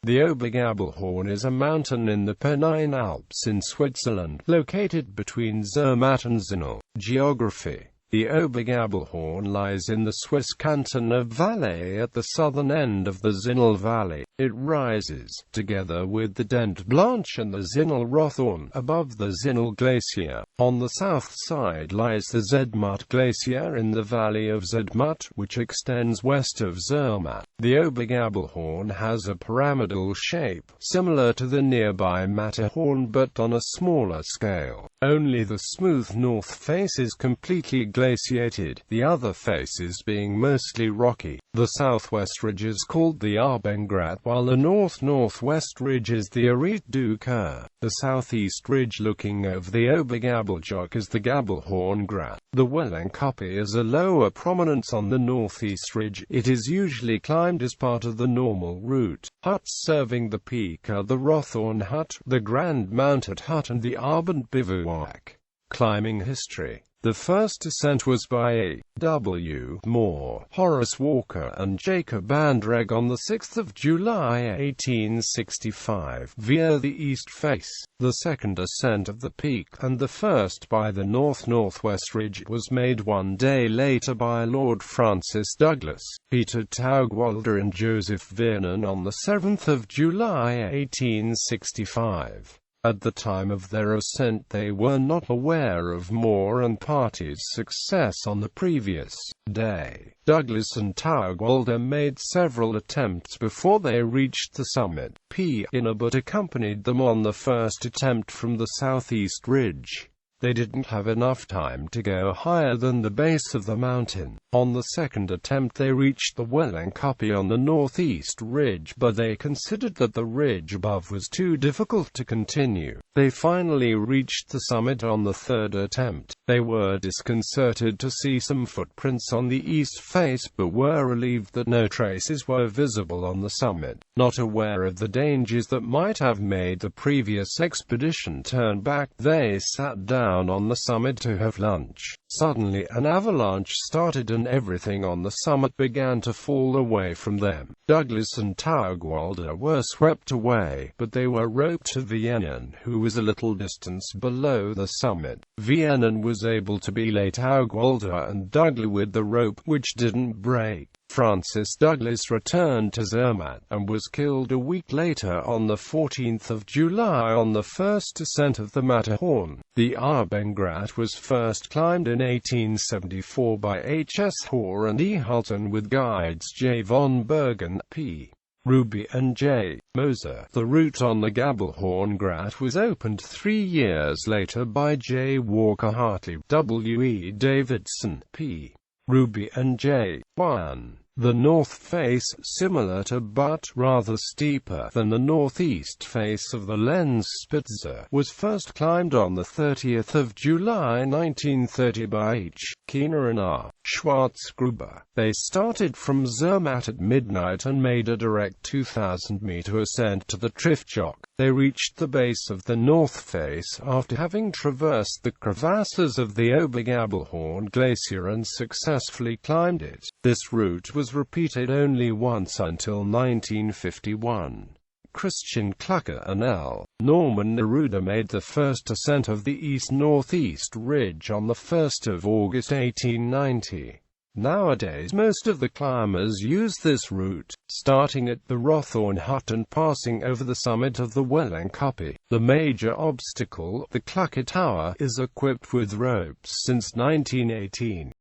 The Ober Gabelhorn is a mountain in the Pennine Alps in Switzerland, located between Zermatt and Zinal. Geography. The Ober Gabelhorn lies in the Swiss canton of Valais at the southern end of the Zinal Valley. It rises, together with the Dent Blanche and the Zinal Rothorn, above the Zinal Glacier. On the south side lies the Zermatt Glacier in the valley of Zermatt, which extends west of Zermatt. The Ober Gabelhorn has a pyramidal shape, similar to the nearby Matterhorn but on a smaller scale. Only the smooth north face is completely glaciated, the other faces being mostly rocky. The southwest ridge is called the Abendgrat, while the north-northwest ridge is the Arete du Coeur. The southeast ridge looking over the Ober Gabelhorn is the Gabelhorngrat. The Wellenkuppe is a lower prominence on the northeast ridge. It is usually climbed as part of the normal route. Huts serving the peak are the Rothorn Hut, the Grand Mounted Hut and the Abend Bivouac. Climbing history. The first ascent was by A. W. Moore, Horace Walker and Jacob Andreg on 6 July 1865 via the east face. The second ascent of the peak, and the first by the north-northwest ridge, was made one day later by Lord Francis Douglas, Peter Taugwalder and Joseph Vernon on 7 July 1865. At the time of their ascent they were not aware of Moore and party's success on the previous day. Douglas and Taugwalder made several attempts before they reached the summit. P. Inabut accompanied them on the first attempt from the southeast ridge. They didn't have enough time to go higher than the base of the mountain. On the second attempt they reached the Wellenkuppe on the northeast ridge, but they considered that the ridge above was too difficult to continue. They finally reached the summit on the third attempt. They were disconcerted to see some footprints on the east face, but were relieved that no traces were visible on the summit. Not aware of the dangers that might have made the previous expedition turn back, they sat down on the summit to have lunch. Suddenly an avalanche started and everything on the summit began to fall away from them. Douglas and Taugwalder were swept away, but they were roped to Viennan, who was a little distance below the summit. Viennan was able to belay Taugwalder and Douglas with the rope, which didn't break. Francis Douglas returned to Zermatt, and was killed a week later on 14 July on the first ascent of the Matterhorn. The Abendgrat was first climbed in 1874 by H. S. Hoare and E. Hulton with guides J. von Bergen, P. Ruby and J. Moser. The route on the Gabelhorngrat was opened 3 years later by J. Walker Hartley, W. E. Davidson, P. Ruby and J. 1. The north face, similar to but rather steeper than the northeast face of the Lenzspitze, was first climbed on 30 July 1930 by H. Keener and R. Schwarzgruber. They started from Zermatt at midnight and made a direct 2,000-meter ascent to the Triftjoch. They reached the base of the north face after having traversed the crevasses of the Ober Gabelhorn glacier and successfully climbed it. This route was repeated only once until 1951. Christian Klucker and L. Norman Neruda made the first ascent of the east-northeast ridge on 1 August 1890. Nowadays most of the climbers use this route, starting at the Rothorn Hut and passing over the summit of the Wellenkuppe. The major obstacle, the Klucker Tower, is equipped with ropes since 1918.